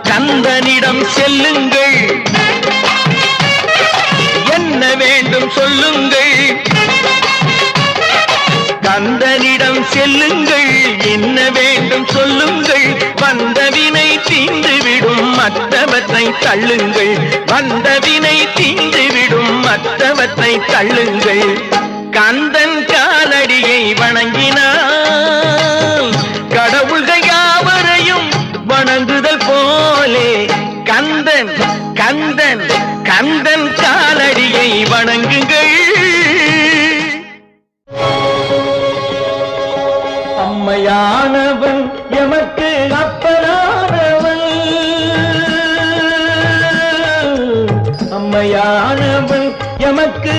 கந்தனிடம் செல்லுங்கள், என்ன வேண்டும் சொல்லுங்கள். கந்தனிடம் செல்லுங்கள், என்ன வேண்டும் சொல்லுங்கள். வந்தவினை தீந்துவிடும் மற்றவற்றை தள்ளுங்கள், வந்தவினை தீந்துவிடும் மற்றவற்றை தள்ளுங்கள். கந்தன் காலடியை வணங்கினால் கடவுள்கள் யாவரையும் வணங்குதல் போலே கந்தன் கந்தன் கந்தன் காலடியை வணங்குங்கள். அம்மையானவன் எமக்கு அப்பனானவன், அம்மையானவன் எமக்கு